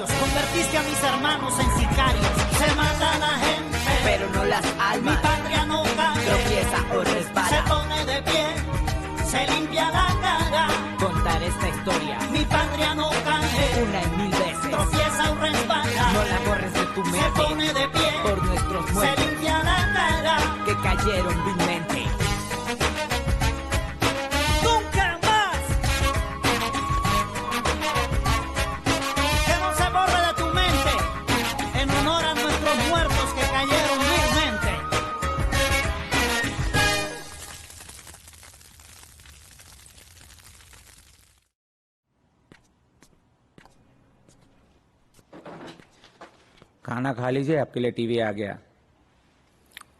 diarios. Convertiste a mis hermanos en sicarios. Se mata la gente, pero no las almas. Mi patria no cae, tropieza o resbala. Se pone de pie, se limpia la cara. Contar esta historia. Mi patria no cae, una y mil veces. Tropieza o resbala. No la borres de tu mente. Se pone de pie, por nuestros muertos. Se limpia la cara. Que cayeron vilmente. खाना खा लीजिए, आपके लिए TV आ गया।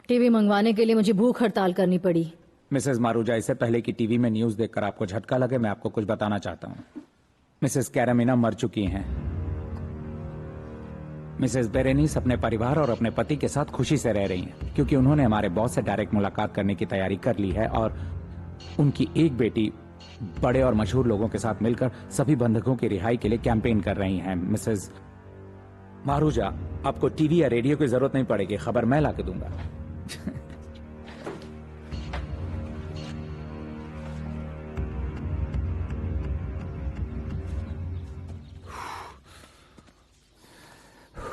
TV मंगवाने के लिए मुझे भूख हड़ताल करनी पड़ी। मिसेस मारूजा, इससे पहले कि टीवी में न्यूज देखकर आपको झटका लगे, मैं आपको कुछ बताना चाहता हूँ। मिसेस कैरामिना मर चुकी हैं। मिसेस बेरेनिस अपने परिवार और अपने पति के साथ खुशी से रह रही हैं, क्योंकि उन्होंने हमारे बॉस से डायरेक्ट मुलाकात करने की तैयारी कर ली है और उनकी एक बेटी बड़े और मशहूर लोगों के साथ मिलकर सभी बंधकों की रिहाई के लिए कैंपेन कर रही हैं। मिसेस मारूजा, आपको टीवी या रेडियो की जरूरत नहीं पड़ेगी, खबर मैं लाके दूंगा।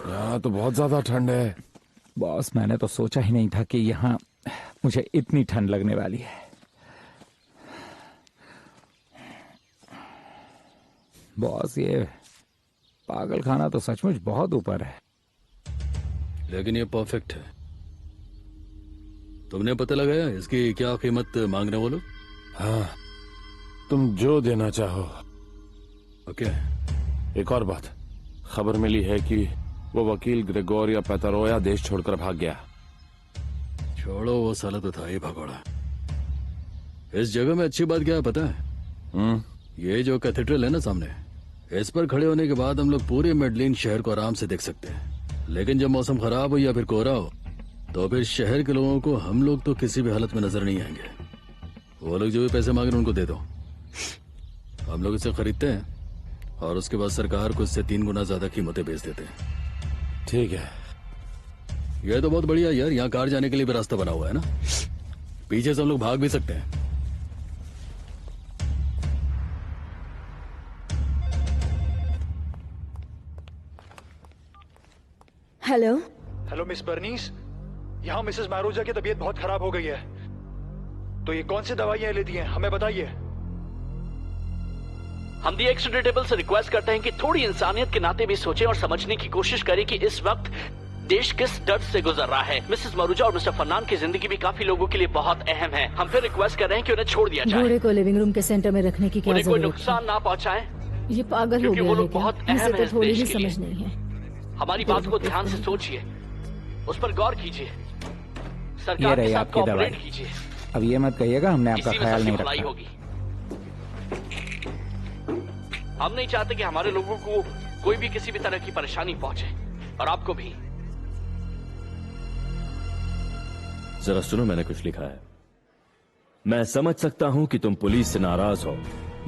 यहाँ तो बहुत ज्यादा ठंड है। बॉस, मैंने तो सोचा ही नहीं था कि यहाँ मुझे इतनी ठंड लगने वाली है। बॉस, ये पागल खाना तो सचमुच बहुत ऊपर है। लेकिन ये परफेक्ट है। तुमने पता लगाया इसकी क्या कीमत मांग रहे वो लोग? हाँ, तुम जो देना चाहो। ओके। एक और बात, खबर मिली है कि वो वकील ग्रेगोरिया पेतारोया देश छोड़कर भाग गया। छोड़ो, वो साला तो था ही भगोड़ा। इस जगह में अच्छी बात क्या है पता है? ये जो कैथेड्रल है ना सामने, इस पर खड़े होने के बाद हम लोग पूरे मेडलिन शहर को आराम से देख सकते हैं। लेकिन जब मौसम खराब हो या फिर कोहरा हो, तो फिर शहर के लोगों को हम लोग तो किसी भी हालत में नजर नहीं आएंगे। वो लोग जो भी पैसे मांगे उनको दे दो। हम लोग इसे खरीदते हैं और उसके बाद सरकार को इससे 3 गुना ज्यादा कीमतें बेच देते हैं। ठीक है। यह तो बहुत बढ़िया यार, यहाँ कार जाने के लिए भी रास्ता बना हुआ है ना। पीछे से हम लोग भाग भी सकते हैं। हेलो हेलो मिस बर्नीस, यहाँ मिसेस मारूजा की तबीयत बहुत खराब हो गई है, तो ये कौन सी दवाइयाँ लेती हैं हमें बताइए। हम दी एक्सट्रेडेबल से रिक्वेस्ट करते हैं कि थोड़ी इंसानियत के नाते भी सोचें और समझने की कोशिश करें कि इस वक्त देश किस दर्द से गुजर रहा है। मिसेस मारूजा और मिस्टर फरनान की जिंदगी भी काफी लोगों के लिए बहुत अहम है। हम फिर रिक्वेस्ट कर रहे हैं कि उन्हें छोड़ दिया जाए। घोड़े को लिविंग रूम के सेंटर में रखने की क्या उन्हें कोई जरूरत नुकसान ना पहुंचाए। ये पागल हो गया वो लोग है क्या? बहुत इसे अहम तो है थोड़ी देश भी के लिए। समझ नहीं है। हमारी बात को ध्यान से सोचिए, उस पर गौर कीजिए, ये सरकार रही के साथ आपकी दवाई। कोऑपरेट कीजिए। अब ये मत कहिएगा हमने आपका इसी में ख्याल सबकी नहीं भलाई रखा। होगी। हम नहीं चाहते कि हमारे लोगों को कोई भी किसी भी तरह की परेशानी पहुंचे, और आपको भी। जरा सुनो, मैंने कुछ लिखा है। मैं समझ सकता हूं कि तुम पुलिस से नाराज हो,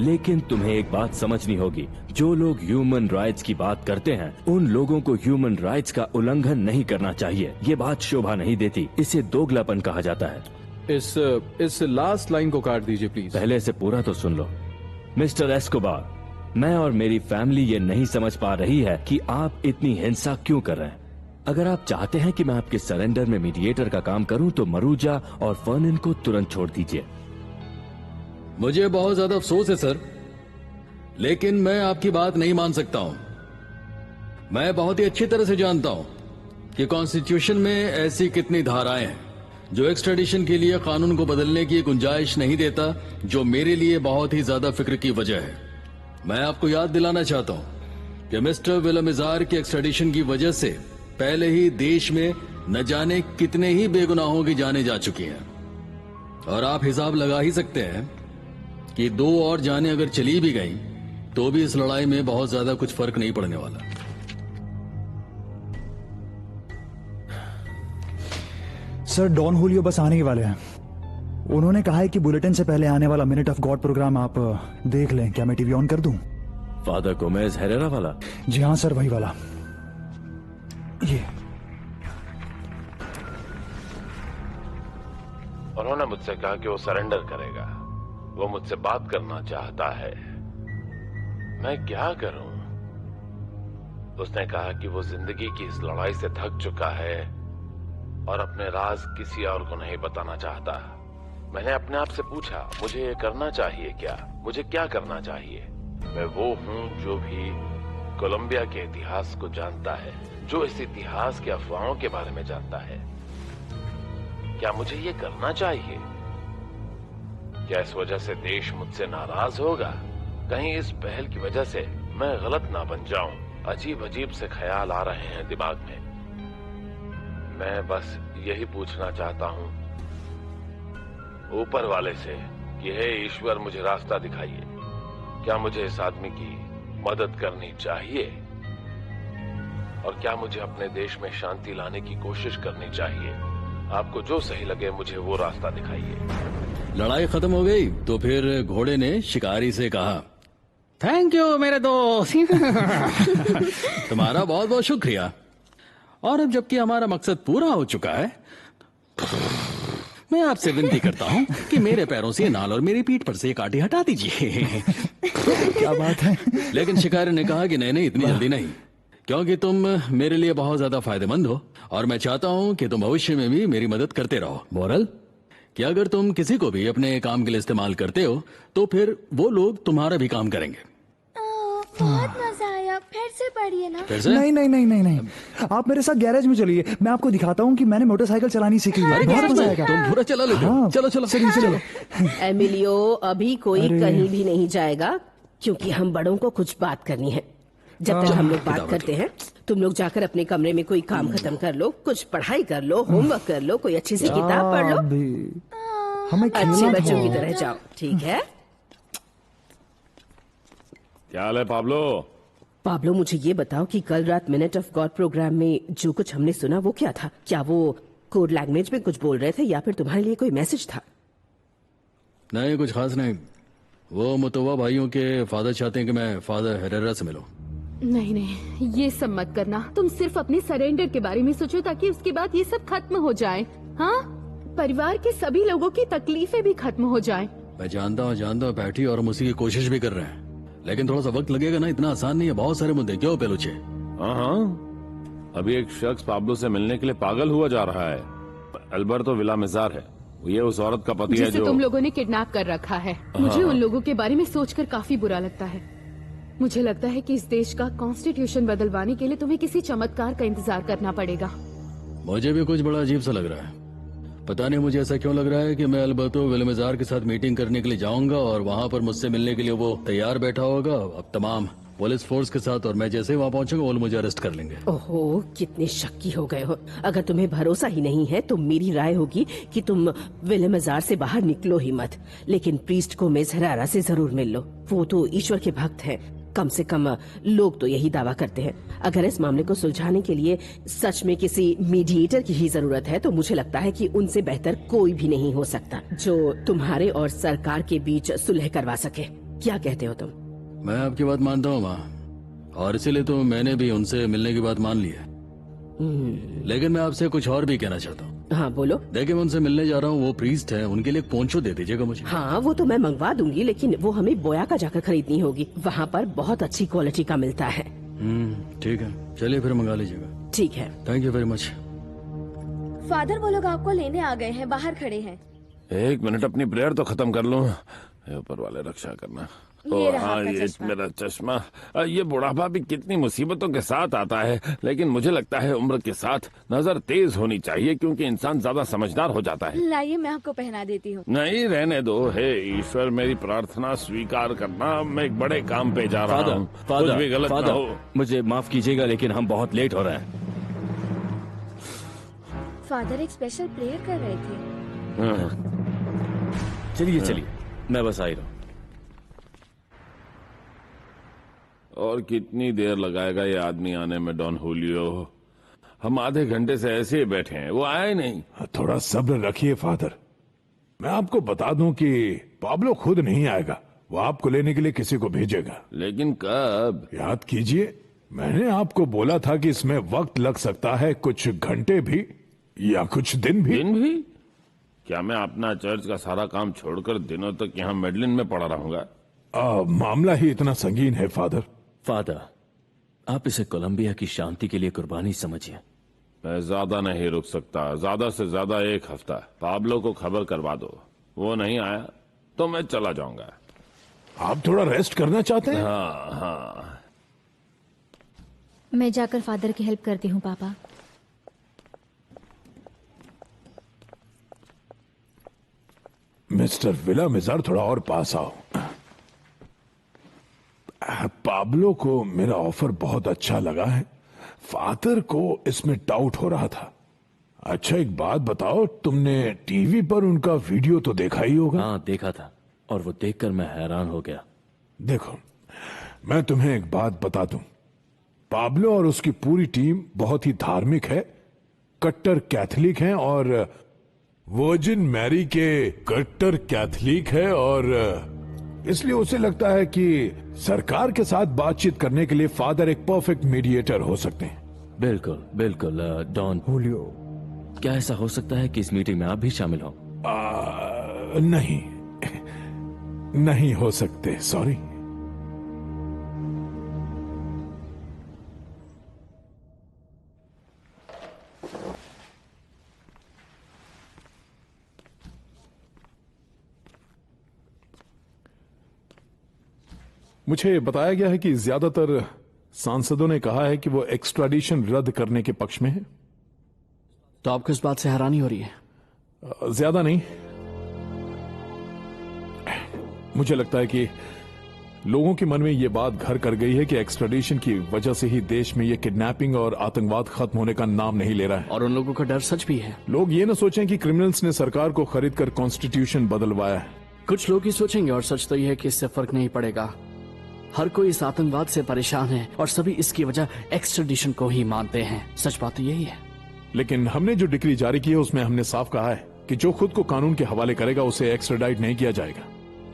लेकिन तुम्हें एक बात समझनी होगी। जो लोग ह्यूमन राइट्स की बात करते हैं, उन लोगों को ह्यूमन राइट्स का उल्लंघन नहीं करना चाहिए। ये बात शोभा नहीं देती, इसे दोगलापन कहा जाता है। इस लास्ट लाइन को काट दीजिए प्लीज। पहले से पूरा तो सुन लो। मिस्टर एस्कोबार, मैं और मेरी फैमिली ये नहीं समझ पा रही है कि आप इतनी हिंसा क्यों कर रहे हैं। अगर आप चाहते हैं कि मैं आपके सरेंडर में मीडिएटर का काम करूं, तो मरूजा और फर्निन को तुरंत छोड़ दीजिए। मुझे बहुत ज्यादा अफसोस है सर, लेकिन मैं आपकी बात नहीं मान सकता हूं। मैं बहुत ही अच्छी तरह से जानता हूं कि कॉन्स्टिट्यूशन में ऐसी कितनी धाराएं हैं जो एक्सट्रेडिशन के लिए कानून को बदलने की गुंजाइश नहीं देता, जो मेरे लिए बहुत ही ज्यादा फिक्र की वजह है। मैं आपको याद दिलाना चाहता हूं कि मिस्टर विलम इजार के एक्सट्रेडिशन की वजह से पहले ही देश में न जाने कितने ही बेगुनाहों की जानें जा चुकी हैं, और आप हिसाब लगा ही सकते हैं कि 2 और जानें अगर चली भी गईं, तो भी इस लड़ाई में बहुत ज्यादा कुछ फर्क नहीं पड़ने वाला। सर, डॉन हुलियो बस आने ही वाले हैं। उन्होंने कहा है कि बुलेटिन से पहले आने वाला मिनट ऑफ गॉड प्रोग्राम आप देख लें। क्या मैं टीवी ऑन कर दूं? फादर गोमेज हेरेरा वाला? जी हाँ सर, वही वाला। ये उन्होंने मुझसे कहा कि वो सरेंडर करेगा। वो मुझसे बात करना चाहता है। मैं क्या करूं? उसने कहा कि वो जिंदगी की इस लड़ाई से थक चुका है और अपने राज किसी और को नहीं बताना चाहता। मैंने अपने आप से पूछा, मुझे ये करना चाहिए क्या? मुझे क्या करना चाहिए? मैं वो हूं जो भी कोलंबिया के इतिहास को जानता है, जो इस इतिहास के अफवाहों के बारे में जानता है। क्या मुझे ये करना चाहिए? क्या इस वजह से देश मुझसे नाराज होगा? कहीं इस पहल की वजह से मैं गलत ना बन जाऊं। अजीब अजीब से ख्याल आ रहे हैं दिमाग में। मैं बस यही पूछना चाहता हूं ऊपर वाले से कि हे ईश्वर, मुझे रास्ता दिखाइए। क्या मुझे इस आदमी की मदद करनी चाहिए? और क्या मुझे अपने देश में शांति लाने की कोशिश करनी चाहिए? आपको जो सही लगे मुझे वो रास्ता दिखाइए। लड़ाई खत्म हो गई तो फिर घोड़े ने शिकारी से कहा, थैंक यू मेरे दोस्त। तुम्हारा बहुत बहुत शुक्रिया। और अब जबकि हमारा मकसद पूरा हो चुका है, मैं आपसे विनती करता हूँ कि मेरे पैरों से नाल और मेरी पीठ पर से ये कांटे हटा दीजिए। क्या बात है? लेकिन शिकारी ने कहा कि नहीं, इतनी जल्दी नहीं, क्योंकि तुम मेरे लिए बहुत ज्यादा फायदेमंद हो और मैं चाहता हूँ कि तुम भविष्य में भी मेरी मदद करते रहो। मोरल कि अगर तुम किसी को भी अपने काम के लिए इस्तेमाल करते हो तो फिर वो लोग तुम्हारा भी काम करेंगे। बहुत मजा आया, फिर से पढ़िए ना। फिर से? नहीं नहीं नहीं नहीं नहीं, आप मेरे साथ गैरेज में चलिए, मैं आपको दिखाता हूँ कि मैंने मोटरसाइकिल चलानी सीखी है। बहुत मजा आएगा। तुम पूरा चला लेते हो? चलो चलो चलो। एमिलियो, अभी कोई कहीं भी नहीं जाएगा क्योंकि हम बड़ों को कुछ बात करनी है। जब तक हम लोग बात करते हैं, तुम लोग जाकर अपने कमरे में कोई काम खत्म कर लो, कुछ पढ़ाई कर लो, होमवर्क कर लो, कोई अच्छी सी किताब पढ़ लो। हमें अच्छे बच्चों की तरह जाओ, ठीक है? क्या हाल है पाब्लो? पाब्लो, मुझे ये बताओ कि कल रात मिनट ऑफ गॉड प्रोग्राम में जो कुछ हमने सुना वो क्या था? क्या वो कोड लैंग्वेज में कुछ बोल रहे थे या फिर तुम्हारे लिए कोई मैसेज था? नहीं, कुछ खास नहीं। वो मुतवा भाइयों के फादर चाहते हैं कि मैं फादर हेरेरा से मिलूं। नहीं नहीं, ये सब मत करना। तुम सिर्फ अपने सरेंडर के बारे में सोचो ताकि उसके बाद ये सब खत्म हो जाए। हाँ, परिवार के सभी लोगों की तकलीफें भी खत्म हो जाएं। मैं जानता हूँ बैठी, और हम उसी की कोशिश भी कर रहे हैं, लेकिन थोड़ा सा वक्त लगेगा ना, इतना आसान नहीं है। बहुत सारे मुद्दे। क्यों पेलुचे? हाँ, अभी एक शख्स पाब्लो से मिलने के लिए पागल हुआ जा रहा है। अल्बर्टो विलामेजार है, ये उस औरत का पति है जिसे जो तुम लोगों ने किडनैप कर रखा है। मुझे उन लोगों के बारे में सोचकर काफी बुरा लगता है। मुझे लगता है कि इस देश का कॉन्स्टिट्यूशन बदलवाने के लिए तुम्हें किसी चमत्कार का इंतजार करना पड़ेगा। मुझे भी कुछ बड़ा अजीब सा लग रहा है। पता नहीं मुझे ऐसा क्यों लग रहा है कि मैं अल्बर्टो विलामेजार के साथ मीटिंग करने के लिए जाऊंगा और वहाँ पर मुझसे मिलने के लिए वो तैयार बैठा होगा, अब तमाम पुलिस फोर्स के साथ, और मैं जैसे ही वहाँ पहुंचूंगा वो मुझे अरेस्ट कर लेंगे। ओहो, कितने शक्की हो गए हो। अगर तुम्हें भरोसा ही नहीं है तो मेरी राय होगी कि तुम विलामेजार से बाहर निकलो ही मत, लेकिन प्रीस्ट को मेज हेरेरा से जरूर मिल लो। वो तो ईश्वर के भक्त हैं, कम से कम लोग तो यही दावा करते हैं। अगर इस मामले को सुलझाने के लिए सच में किसी मीडिएटर की ही जरूरत है तो मुझे लगता है कि उनसे बेहतर कोई भी नहीं हो सकता जो तुम्हारे और सरकार के बीच सुलह करवा सके। क्या कहते हो तुम? मैं आपकी बात मानता हूँ माँ, और इसीलिए तो मैंने भी उनसे मिलने की बात मान ली है। लेकिन मैं आपसे कुछ और भी कहना चाहता हूँ। हाँ बोलो। देखिए, मैं उनसे मिलने जा रहा हूँ, वो प्रीस्ट है, उनके लिए पोंचो दे दीजिएगा मुझे। हाँ, वो तो मैं मंगवा दूंगी, लेकिन वो हमें बोया का जाकर खरीदनी होगी। वहाँ पर बहुत अच्छी क्वालिटी का मिलता है। ठीक है, चलिए फिर मंगा लीजिएगा। ठीक है, thank you very much. Father, वो लोग आपको लेने आ गए हैं, बाहर खड़े हैं। एक मिनट, अपनी प्रेयर तो खत्म कर लूं। ऊपर वाले रक्षा करना। ये रहा हाँ, आपका ये चश्मा। मेरा चश्मा। ये बुढ़ापा भी कितनी मुसीबतों के साथ आता है, लेकिन मुझे लगता है उम्र के साथ नजर तेज होनी चाहिए, क्योंकि इंसान ज्यादा समझदार हो जाता है। लाइए, मैं आपको पहना देती हूँ। नहीं, रहने दो। हे ईश्वर, मेरी प्रार्थना स्वीकार करना। मैं एक बड़े काम पे जा रहा हूँ, कुछ भी गलत ना हो। मुझे माफ कीजिएगा, लेकिन हम बहुत लेट हो रहे हैं। फादर एक स्पेशल प्रेयर कर रहे थे। चलिए चलिए, मैं बस आई रहा हूँ। और कितनी देर लगाएगा ये आदमी आने में, डॉन हुलियो? हम आधे घंटे से ऐसे ही बैठे हैं, वो आया ही नहीं। थोड़ा सब्र रखिए फादर। मैं आपको बता दूं कि पाब्लो खुद नहीं आएगा, वो आपको लेने के लिए किसी को भेजेगा। लेकिन कब? याद कीजिए, मैंने आपको बोला था कि इसमें वक्त लग सकता है, कुछ घंटे भी या कुछ दिन भी। दिन भी? क्या मैं अपना चर्च का सारा काम छोड़कर दिनों तक यहाँ मेडलिन में पड़ा रहूंगा? मामला ही इतना संगीन है फादर। फादर, आप इसे कोलंबिया की शांति के लिए कुर्बानी समझिए। मैं ज्यादा नहीं रुक सकता, ज्यादा से ज्यादा 1 हफ्ता। पाब्लो को खबर करवा दो, वो नहीं आया तो मैं चला जाऊंगा। आप थोड़ा रेस्ट करना चाहते हैं? हाँ हाँ। मैं जाकर फादर की हेल्प करती हूँ पापा। मिस्टर विलामेज़ार, थोड़ा और पास आओ। पाब्लो को मेरा ऑफर बहुत अच्छा लगा है। फादर को इसमें डाउट हो रहा था। अच्छा, एक बात बताओ, तुमने टीवी पर उनका वीडियो तो देखा ही होगा? हाँ, देखा था, और वो देखकर मैं हैरान हो गया। देखो, मैं तुम्हें एक बात बता दूं, पाब्लो और उसकी पूरी टीम बहुत ही धार्मिक है, कट्टर कैथलिक हैं और वर्जिन मैरी के कट्टर कैथलिक है, और इसलिए उसे लगता है कि सरकार के साथ बातचीत करने के लिए फादर एक परफेक्ट मीडिएटर हो सकते हैं। बिल्कुल बिल्कुल। डॉन हुलियो, क्या ऐसा हो सकता है कि इस मीटिंग में आप भी शामिल हो? नहीं हो सकते, सॉरी। मुझे बताया गया है कि ज्यादातर सांसदों ने कहा है कि वो एक्स्ट्राडिशन रद्द करने के पक्ष में है। तो आपको इस बात से हैरानी हो रही है? ज्यादा नहीं। मुझे लगता है कि लोगों के मन में ये बात घर कर गई है कि एक्स्ट्राडिशन की वजह से ही देश में ये किडनैपिंग और आतंकवाद खत्म होने का नाम नहीं ले रहा है। और उन लोगों का डर सच भी है। लोग ये न सोचें कि क्रिमिनल्स ने सरकार को खरीद कर कॉन्स्टिट्यूशन बदलवाया है। कुछ लोग ही सोचेंगे, और सच तो यह है कि इससे फर्क नहीं पड़ेगा। हर कोई इस आतंकवाद से परेशान है और सभी इसकी वजह एक्स्ट्राडिशन को ही मानते हैं। सच बात तो यही है। लेकिन हमने जो डिक्री जारी की है उसमें हमने साफ कहा है कि जो खुद को कानून के हवाले करेगा उसे एक्स्ट्राडाइट नहीं किया जाएगा।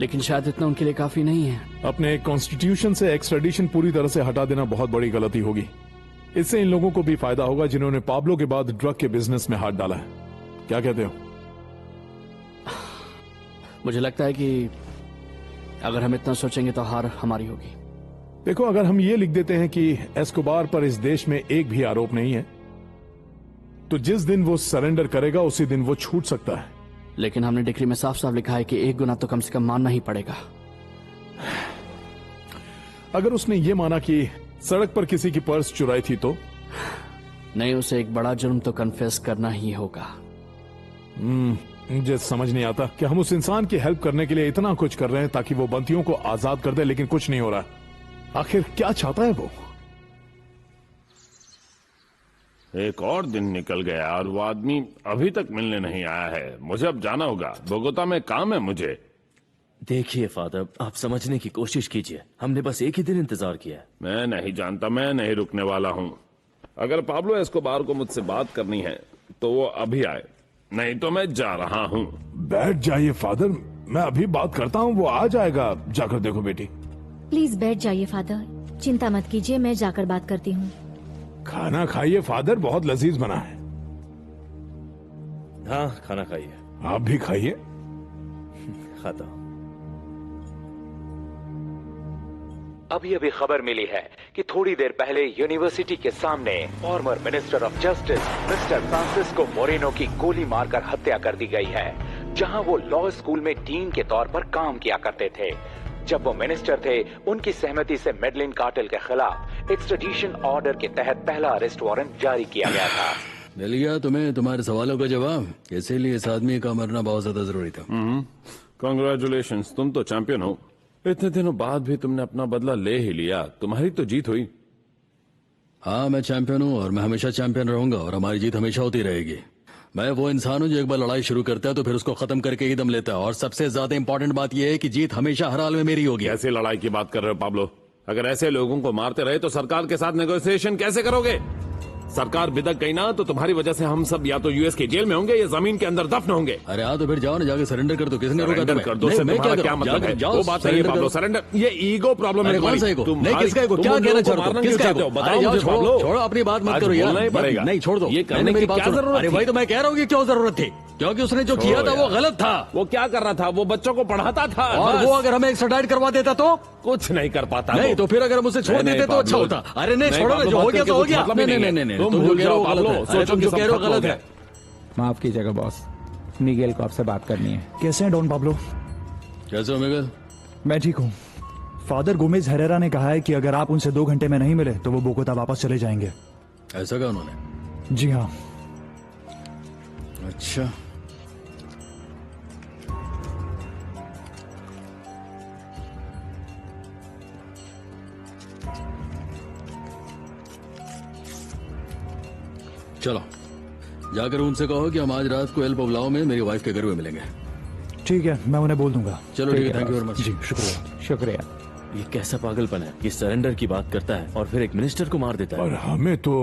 लेकिन शायद इतना उनके लिए काफी नहीं है। अपने कॉन्स्टिट्यूशन से एक्स्ट्राडिशन पूरी तरह से हटा देना बहुत बड़ी गलती होगी। इससे इन लोगों को भी फायदा होगा जिन्होंने पाब्लो के बाद ड्रग के बिजनेस में हाथ डाला है। क्या कहते हो? मुझे लगता है कि अगर हम इतना सोचेंगे तो हार हमारी होगी। देखो, अगर हम ये लिख देते हैं कि एस्कोबार पर इस देश में एक भी आरोप नहीं है, तो जिस दिन वो सरेंडर करेगा उसी दिन वो छूट सकता है। लेकिन हमने डिक्री में साफ साफ लिखा है कि 1 गुना तो कम से कम मानना ही पड़ेगा। अगर उसने ये माना कि सड़क पर किसी की पर्स चुराई थी तो? नहीं, उसे एक बड़ा जुर्म तो कन्फेस करना ही होगा। मुझे समझ नहीं आता कि हम उस इंसान की हेल्प करने के लिए इतना कुछ कर रहे हैं ताकि वो बंदियों को आजाद कर दे, लेकिन कुछ नहीं हो रहा। आखिर क्या चाहता है वो? एक और दिन निकल गया और वो आदमी अभी तक मिलने नहीं आया है। मुझे अब जाना होगा, बोगोता में काम है मुझे। देखिए फादर, आप समझने की कोशिश कीजिए। हमने बस एक ही दिन इंतजार किया है। मैं नहीं जानता, मैं नहीं रुकने वाला हूँ। अगर पाब्लो एस्कोबार को मुझसे बात करनी है तो वो अभी आए, नहीं तो मैं जा रहा हूँ। बैठ जाइए फादर, मैं अभी बात करता हूँ, वो आ जाएगा। जाकर देखो बेटी। प्लीज बैठ जाइए फादर, चिंता मत कीजिए, मैं जाकर बात करती हूँ। खाना खाइए फादर, बहुत लजीज बना है। हाँ, खाना खाइए। आप भी खाइए। खाता हूं। अभी अभी खबर मिली है कि थोड़ी देर पहले यूनिवर्सिटी के सामने former minister of justice mister Francisco Moreno की गोली मारकर हत्या कर दी गई है, जहां वो लॉ स्कूल में डीन के तौर पर काम किया करते थे। जब वो मिनिस्टर थे, उनकी सहमति से मेडलिन कार्टेल के खिलाफ एक्स्ट्राडिशन ऑर्डर के तहत पहला अरेस्ट वारंट जारी किया गया था। मिल गया तुम्हें तुम्हारे सवालों का जवाब। इसीलिए इस आदमी का मरना बहुत ज्यादा जरूरी था। कांग्रेचुलेशंस, तुम तो चैंपियन हो। इतने दिनों बाद भी तुमने अपना बदला ले ही लिया। तुम्हारी तो जीत हुई। हाँ, मैं चैंपियन हूँ और मैं हमेशा चैंपियन रहूंगा और हमारी जीत हमेशा होती रहेगी। मैं वो इंसान हूँ जो एक बार लड़ाई शुरू करता है तो फिर उसको खत्म करके ही दम लेता है। और सबसे ज्यादा इंपॉर्टेंट बात यह है कि जीत हमेशा हर हाल में मेरी होगी। ऐसे लड़ाई की बात कर रहे हो पाब्लो? अगर ऐसे लोगों को मारते रहे तो सरकार के साथ नेगोशिएशन कैसे करोगे? सरकार बिदक गई ना तो तुम्हारी वजह से हम सब या तो यूएस के जेल में होंगे या जमीन के अंदर दफन होंगे। अरे हाँ तो फिर जाओ ना, जाके सरेंडर कर दो। किसने रोका तुम्हें? कर दो, मैं क्या मतलब है? वो बात नहीं है पाब्लो, सरेंडर ये ईगो प्रॉब्लम है। कौन सा ईगो? नहीं, किसका ईगो? क्या कहना चाहते हो? किसका ईगो? बताओ मुझे पाब्लो। छोड़ो अपनी बात मत करो यार। नहीं छोड़ दो, ये करने की क्या जरूरत? अरे भाई तो मैं कह रहा हूँ कि क्यों जरूरत थी, क्योंकि उसने जो किया था वो गलत था। वो क्या कर रहा था? वो बच्चों को पढ़ाता था। और वो अगर हमें एक्स्ट्राडाइट करवा देता तो कुछ नहीं कर पाता। नहीं तो फिर अगर हम उसे छोड़ देते तो अच्छा होता। अरे नहीं छोड़ो ना, जो हो गया तो हो गया। नहीं, तुम जो कह रहे हो गलत है। तुम जो कह रहे हो गलत है। माफ कीजिएगा बॉस, मिगेल को आपसे बात करनी है। कैसे हैं डॉन पाब्लो? कैसे हो मिगेल? मैं ठीक हूँ। फादर गोमेज हेरेरा ने कहा है कि अगर आप उनसे 2 घंटे में नहीं मिले तो वो बोगोता वापस चले जाएंगे। ऐसा कहा उन्होंने? जी हाँ। अच्छा, चलो जाकर उनसे कहो कि हम आज रात को एल पवलाओ में मेरी वाइफ के घर में मिलेंगे। ठीक है, मैं उन्हें बोल दूंगा। चलो ठीक है, थैंक यू वेरी मच। जी शुक्रिया। शुक्रिया। ये कैसा पागलपन है कि सरेंडर की बात करता है और फिर एक मिनिस्टर को मार देता है। और हमें तो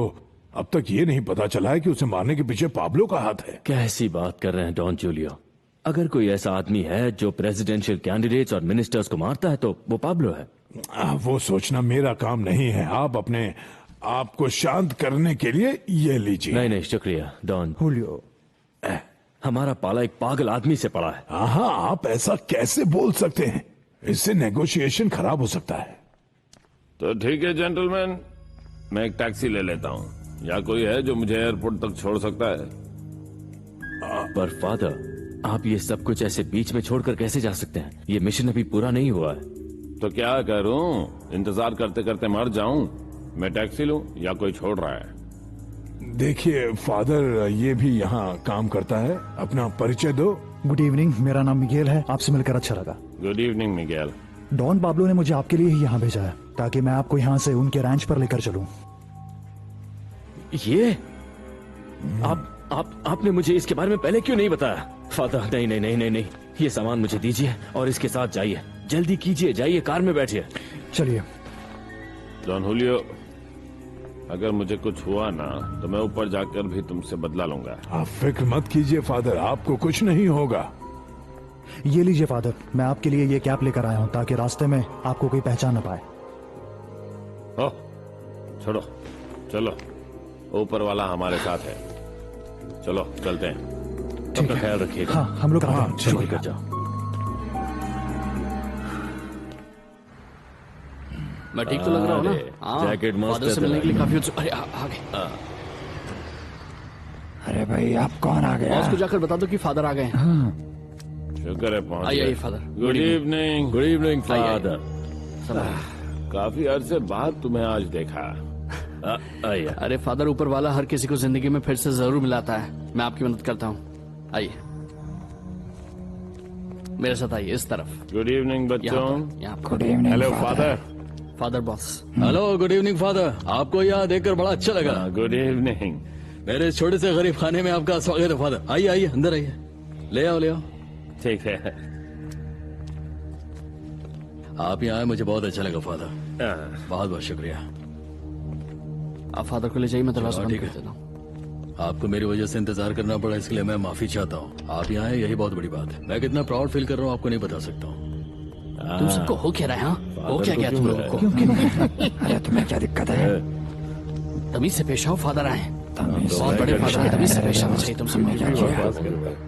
अब तक ये नहीं पता चला है कि उसे मारने के पीछे पाब्लो का हाथ है। कैसी बात कर रहे हैं डॉन जूलियो? अगर कोई ऐसा आदमी है जो प्रेसिडेंशियल कैंडिडेट्स और मिनिस्टर्स को मारता है तो वो पाब्लो है। वो सोचना मेरा काम नहीं है। आप अपने आपको शांत करने के लिए ये लीजिए। नहीं नहीं शुक्रिया डॉन। हुलियो, हमारा पाला एक पागल आदमी से पड़ा है। हाँ, आप ऐसा कैसे बोल सकते हैं? इससे नेगोशिएशन खराब हो सकता है। तो ठीक है जेंटलमैन, मैं एक टैक्सी ले लेता हूँ। या कोई है जो मुझे एयरपोर्ट तक छोड़ सकता है? पर फादर, आप ये सब कुछ ऐसे बीच में छोड़कर कैसे जा सकते हैं? ये मिशन अभी पूरा नहीं हुआ है। तो क्या करूं? इंतजार करते करते मर जाऊं? मैं टैक्सी लूं या कोई छोड़ रहा है? देखिए फादर, ये भी यहाँ काम करता है। अपना परिचय दो। गुड इवनिंग, मेरा नाम मिगेल है। आपसे मिलकर अच्छा लगा। Good evening Miguel. Don Pablo ने मुझे आपके लिए ही यहाँ भेजा है ताकि मैं आपको यहाँ से उनके रैंच पर लेकर चलूं। ये आपने मुझे इसके बारे में पहले क्यों नहीं बताया? फादर नहीं नहीं नहीं नहीं नहीं, ये सामान मुझे दीजिए और इसके साथ जाइए। जल्दी कीजिए, जाइए, कार में बैठिए। चलिए। डॉन हुलियो, अगर मुझे कुछ हुआ ना तो मैं ऊपर जाकर भी तुमसे बदला लूंगा। आप फिक्र मत कीजिए फादर, आपको कुछ नहीं होगा। ये लीजिए फादर, मैं आपके लिए ये कैप लेकर आया हूँ ताकि रास्ते में आपको कोई पहचान न पाए। छोड़ो, चलो, ऊपर वाला हमारे साथ है। चलो चलते हैं। अपना ख्याल रखिएगा। हाँ, हम लोग आते हैं। चलो लेकर जाओ। मैं ठीक तो लग रहा हूँ ना? हाँ, जैकेट मस्त फादर से मिलने के लिए काफी उत्सुक। अरे आ गए। अरे भाई, आप कौन आ गया? बॉस को जाकर बता दो कि फादर आ गए हैं। हाँ। शुक्र है पहुंच आइए गए। Father. Good evening. Good evening father. काफी अरसे बाद तुम्हें आज देखा। आइए। अरे फादर, ऊपर वाला हर किसी को जिंदगी में फिर से जरूर मिलाता है। मैं आपकी मदद करता हूँ। आइए मेरे साथ, आइए इस तरफ। गुड इवनिंग बच्चों। Good evening. Hello father. Father boss. Hello, good evening father. आपको यहाँ देखकर बड़ा अच्छा लगा। Good evening. मेरे छोटे से गरीब खाने में आपका स्वागत है फादर। आइए आइए, अंदर आइए। ले आओ ले आओ। ठीक है। आप यहाँ आए, मुझे बहुत अच्छा लगा फादर। बहुत बहुत शुक्रिया। आप फादर को ले जाइए, मैं दरवाजा बंद ठीक कर है। देता हूँ। आपको मेरी वजह से इंतजार करना पड़ा, इसके लिए मैं माफी चाहता हूँ। आप यहाँ आए, यही बहुत बड़ी बात है। मैं कितना प्राउड फील कर रहा हूँ आपको नहीं बता सकता हूँ। तुम सबको हो क्या रहा है? हाँ, हो क्या गया तुम लोगों को? अरे तुम्हें क्या दिक्कत है? तमीज से पेश आओ, फादर आए। बहुत बड़े फादर हैं, तमीज से पेश आना चाहिए तुम सब।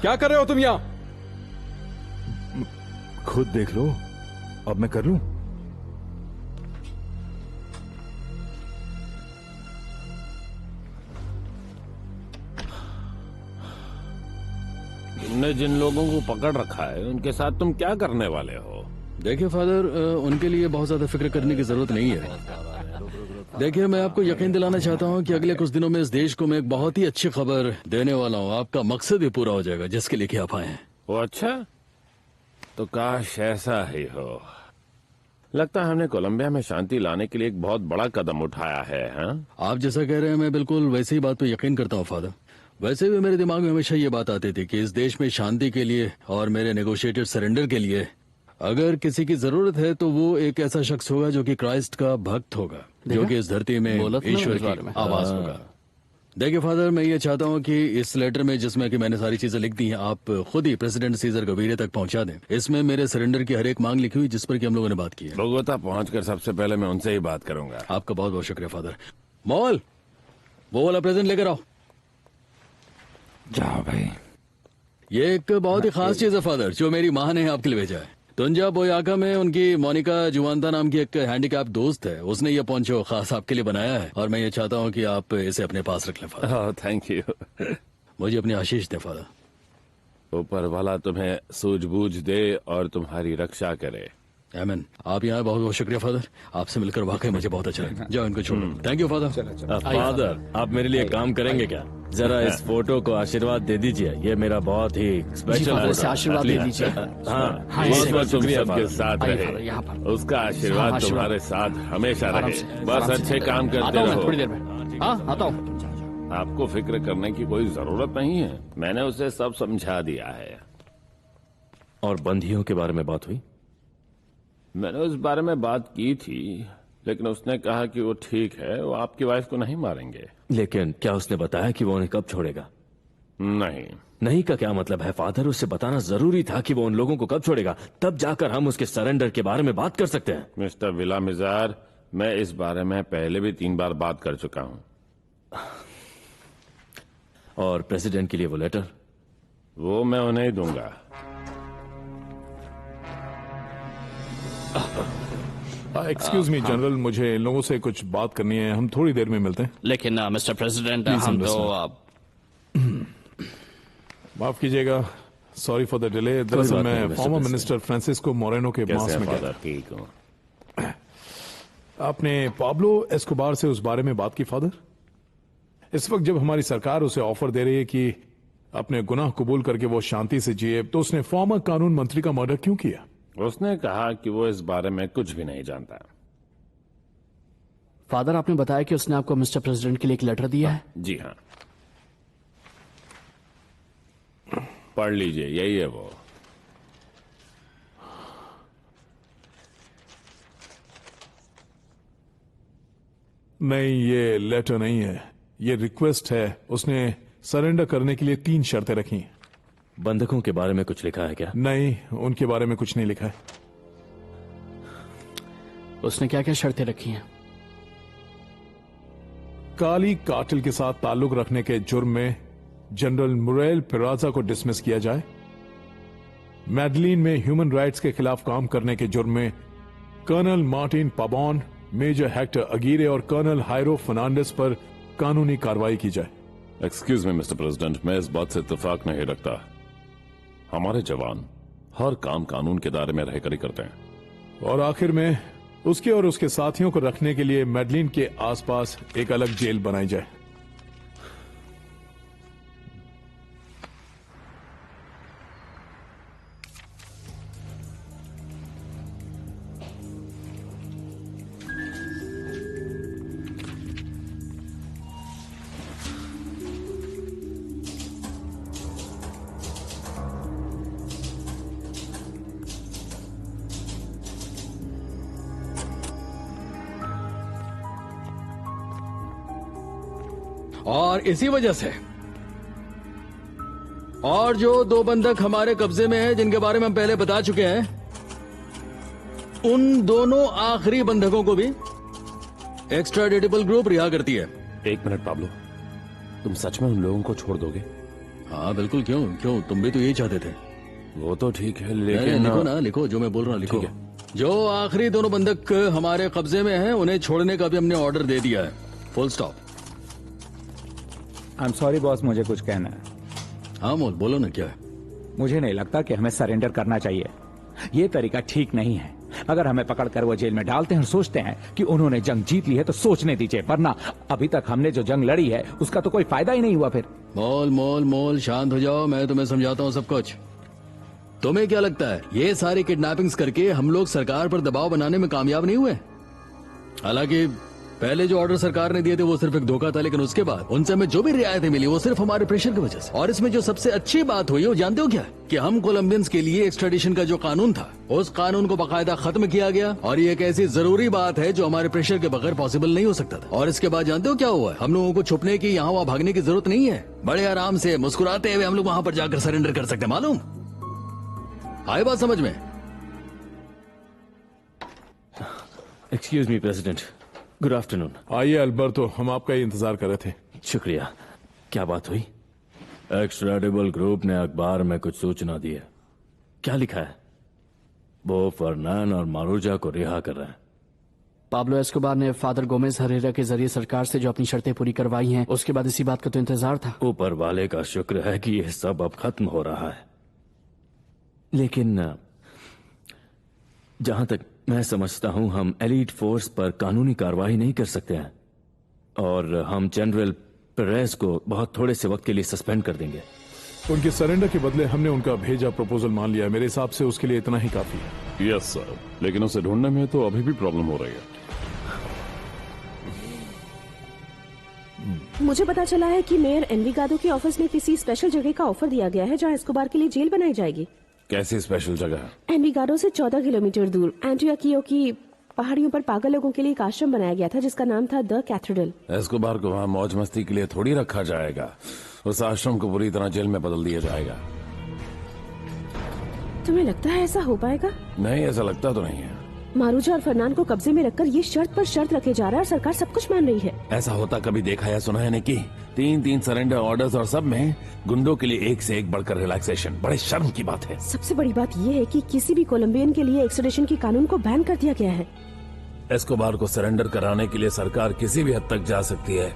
क्या कर रहे हो तुम यहाँ? खुद देख लो, अब मैं कर लूं? तुमने जिन लोगों को पकड़ रखा है उनके साथ तुम क्या करने वाले हो? देखिए फादर, उनके लिए बहुत ज्यादा फिक्र करने की जरूरत नहीं है। देखिए, मैं आपको यकीन दिलाना चाहता हूं कि अगले कुछ दिनों में इस देश को मैं एक बहुत ही अच्छी खबर देने वाला हूं। आपका मकसद भी पूरा हो जाएगा जिसके लिए कि आप आए हैं। वो अच्छा, तो काश ऐसा ही हो। लगता है हमने कोलंबिया में शांति लाने के लिए एक बहुत बड़ा कदम उठाया है। हाँ? आप जैसा कह रहे हैं, मैं बिल्कुल वैसे ही बात पे यकीन करता हूँ फादर। वैसे भी मेरे दिमाग में हमेशा ये बात आती थी कि इस देश में शांति के लिए और मेरे नेगोशिएटेड सरेंडर के लिए अगर किसी की जरूरत है तो वो एक ऐसा शख्स होगा जो कि क्राइस्ट का भक्त होगा, जो कि इस धरती में ईश्वर की आवाज होगा। देखिए फादर, मैं ये चाहता हूँ कि इस लेटर में जिसमें कि मैंने सारी चीजें लिख दी हैं, आप खुद ही प्रेसिडेंट सीजर गवीरे तक पहुंचा दें। इसमें मेरे सरेंडर की हर एक मांग लिखी हुई जिस पर कि हम लोगों ने बात की है। बोगोता पहुंचकर सबसे पहले मैं उनसे ही बात करूंगा। आपका बहुत बहुत शुक्रिया फादर। मॉल, वो वाला प्रेजेंट लेकर आओ। जाओ भाई। ये एक बहुत ही खास चीज है फादर, जो मेरी माँ ने आपके लिए भेजा है। तुंजा बोयाका में उनकी मोनिका जुवांता नाम की एक हैंडीकैप दोस्त है, उसने ये पोंचो खास आपके लिए बनाया है और मैं ये चाहता हूँ कि आप इसे अपने पास रख लें फादर। Thank you. मुझे अपनी आशीष दे फादर। ऊपर वाला तुम्हें सूझबूझ दे और तुम्हारी रक्षा करे। आमीन। आप यहाँ बहुत बहुत शुक्रिया फादर, आपसे मिलकर वाकई मुझे बहुत अच्छा लगा। जाओ इनको छोड़ो। Thank you father. फादर, आप मेरे लिए काम करेंगे क्या? जरा इस फोटो को आशीर्वाद दे दीजिए, ये मेरा बहुत ही स्पेशल फोटो। आशीर्वाद दे दीजिए। हाँ, तुम सबके साथ रहे, उसका आशीर्वाद तुम्हारे साथ हमेशा रहे। बस अच्छे काम करते रहो। थोड़ी देर में आता हूँ। आपको फिक्र करने की कोई जरूरत नहीं है, मैंने उसे सब समझा दिया है। और बंदियों के बारे में बात हुई? मैंने उस बारे में बात की थी, लेकिन उसने कहा कि वो ठीक है, वो आपकी वाइफ को नहीं मारेंगे। लेकिन क्या उसने बताया कि वो उन्हें कब छोड़ेगा? नहीं का क्या मतलब है फादर? उससे बताना जरूरी था कि वो उन लोगों को कब छोड़ेगा, तब जाकर हम उसके सरेंडर के बारे में बात कर सकते हैं। मिस्टर विलामिजार, मैं इस बारे में पहले भी 3 बार बात कर चुका हूँ। और प्रेसिडेंट के लिए वो लेटर? वो मैं उन्हें ही दूंगा। एक्सक्यूज मी जनरल, मुझे इन लोगों से कुछ बात करनी है, हम थोड़ी देर में मिलते हैं। लेकिन मिस्टर प्रेसिडेंट, हम तो माफ कीजिएगा, सॉरी फॉर द डिले। दरअसल मैं फॉर्मर मिनिस्टर फ्रांसिस्को मोरेनो के पास में गया। ठीक हूँ। आपने पाब्लो एस्कोबार से उस बारे में बात की फादर? इस वक्त जब हमारी सरकार उसे ऑफर दे रही है कि अपने गुनाह कबूल करके वो शांति से जिए, तो उसने फॉर्मर कानून मंत्री का मर्डर क्यों किया? उसने कहा कि वो इस बारे में कुछ भी नहीं जानता। फादर, आपने बताया कि उसने आपको मिस्टर प्रेसिडेंट के लिए एक लेटर दिया है? जी हाँ, पढ़ लीजिए, यही है वो। नहीं, ये लेटर नहीं है, ये रिक्वेस्ट है। उसने सरेंडर करने के लिए 3 शर्तें रखी। बंधकों के बारे में कुछ लिखा है क्या? नहीं, उनके बारे में कुछ नहीं लिखा है। उसने क्या क्या शर्तें रखी हैं? काली कातिल के साथ ताल्लुक रखने के जुर्म में जनरल मुरेल पेराजा को डिसमिस किया जाए, मैडलिन में ह्यूमन राइट्स के खिलाफ काम करने के जुर्म में कर्नल मार्टिन पाबॉन, मेजर हेक्टर अगीरे और कर्नल हायरो फर्नांडिस पर कानूनी कार्रवाई की जाए। एक्सक्यूज मी मिस्टर प्रेसिडेंट, मैं इस बात से इत्तेफाक नहीं रखता। हमारे जवान हर काम कानून के दायरे में रहकर ही करते हैं। और आखिर में उसके और उसके साथियों को रखने के लिए मैडलिन के आसपास एक अलग जेल बनाई जाए। और इसी वजह से और जो 2 बंधक हमारे कब्जे में हैं, जिनके बारे में हम पहले बता चुके हैं, उन दोनों आखिरी बंधकों को भी एक्स्ट्राडिटेबल ग्रुप रिहा करती है। एक मिनट पाब्लो, तुम सच में उन लोगों को छोड़ दोगे? हाँ बिल्कुल, क्यों तुम भी तो यही चाहते थे। वो तो ठीक है, लेकिन लिखो ना, लिखो जो मैं बोल रहा हूँ, लिखो। जो आखिरी दोनों बंधक हमारे कब्जे में हैं, उन्हें छोड़ने का भी हमने ऑर्डर दे दिया है। Full stop. I am sorry boss, मुझे कुछ कहना है। हाँ मोल, बोलो ना, क्या है? मुझे नहीं लगता कि हमें सरेंडर करना चाहिए। ये तरीका ठीक नहीं है। अगर हमें पकड़कर वो जेल में डालते हैं और सोचते हैं कि उन्होंने जंग जीत ली है तो सोचने दीजिए, वरना अभी तक हमने जो जंग लड़ी है उसका तो कोई फायदा ही नहीं हुआ। फिर मोल शांत हो जाओ, मैं तुम्हें समझाता हूँ सब कुछ। तुम्हें क्या लगता है ये सारी किडनैपिंग्स करके हम लोग सरकार पर दबाव बनाने में कामयाब नहीं हुए? हालांकि पहले जो ऑर्डर सरकार ने दिए थे वो सिर्फ एक धोखा था, लेकिन उसके बाद उनसे हमें जो भी रियायतें मिली वो सिर्फ हमारे प्रेशर की वजह से। और इसमें जो सबसे अच्छी बात हुई वो जानते हो क्या? कि हम कोलंबियंस के लिए एक्स्ट्राडिशन का जो कानून था उस कानून को बाकायदा खत्म किया गया, और ये एक ऐसी जरूरी बात है जो हमारे प्रेशर के बगैर पॉसिबल नहीं हो सकता था। और इसके बाद जानते हो क्या हुआ? हम लोगों को छुपने की, यहाँ वहाँ भागने की जरूरत नहीं है। बड़े आराम से मुस्कुराते हुए हम लोग वहाँ पर जाकर सरेंडर कर सकते हैं। मालूम आई बात समझ में? Excuse me president, good afternoon. आइए अल्बर्टो, हम आपका ही इंतजार कर रहे थे। शुक्रिया। क्या बात हुई? एक्स्ट्राडिबल ग्रुप ने अखबार में कुछ सूचना दी है। क्या लिखा है? वो फर्नान और मारूजा को रिहा कर रहे हैं। पाब्लो एस्कोबार ने फादर गोमेज हरेरा के जरिए सरकार से जो अपनी शर्तें पूरी करवाई हैं, उसके बाद इसी बात का तो इंतजार था। ऊपर वाले का शुक्र है कि यह सब अब खत्म हो रहा है, लेकिन जहां तक मैं समझता हूं हम एलीट फोर्स पर कानूनी कार्रवाई नहीं कर सकते हैं, और हम जनरल पेरेस को बहुत थोड़े से वक्त के लिए सस्पेंड कर देंगे। उनके सरेंडर के बदले हमने उनका भेजा प्रपोजल मान लिया। मेरे हिसाब से उसके लिए इतना ही काफी है। यस सर, लेकिन उसे ढूंढने में तो अभी भी प्रॉब्लम हो रही है। मुझे पता चला है कि मेयर एनविगादो के ऑफिस में किसी स्पेशल जगह का ऑफर दिया गया है जहां एस्कोबार के लिए जेल बनाई जाएगी। कैसी स्पेशल जगह? एनविगाडो से 14 किलोमीटर दूर एंटियोकियो की पहाड़ियों पर पागल लोगों के लिए एक आश्रम बनाया गया था जिसका नाम था द कैथेड्रल। एस्कोबार को वहाँ मौज मस्ती के लिए थोड़ी रखा जाएगा। उस आश्रम को पूरी तरह जेल में बदल दिया जाएगा। तुम्हें लगता है ऐसा हो पाएगा? नहीं, ऐसा लगता तो नहीं है। मारूजा और फरनान को कब्जे में रखकर ये शर्त पर शर्त रखे जा रहा है और सरकार सब कुछ मान रही है। ऐसा होता कभी देखा या सुना है नहीं कि 3-3 सरेंडर ऑर्डर्स और सब में गुंडों के लिए एक से एक बढ़कर रिलैक्सेशन। बड़े शर्म की बात है। सबसे बड़ी बात ये है कि किसी भी कोलंबियन के लिए एक्सट्रेडिशन के कानून को बैन कर दिया गया है। एस्कोबार को सरेंडर कराने के लिए सरकार किसी भी हद तक जा सकती है।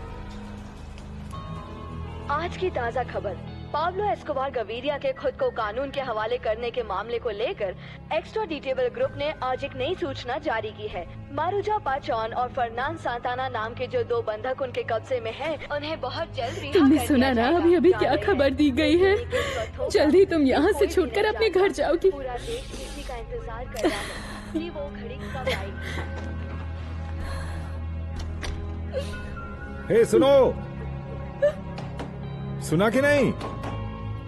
आज की ताज़ा खबर, पाब्लो एस्कोबार गवीरिया के खुद को कानून के हवाले करने के मामले को लेकर एक्स्ट्राडिटेबल ग्रुप ने आज एक नई सूचना जारी की है। मारूजा पाचौन और फर्नान सांताना नाम के जो 2 बंधक उनके कब्जे में हैं, उन्हें बहुत जल्द रिहा तुमने कर सुना दिया ना जाएगा। अभी क्या खबर दी गई है? जल्दी तुम यहाँ से छूटकर अपने घर जाओगी। पूरा देश इसी का इंतजार कर रहा है कि वो घड़ी कब आएगी। हे सुनो, सुना कि नहीं?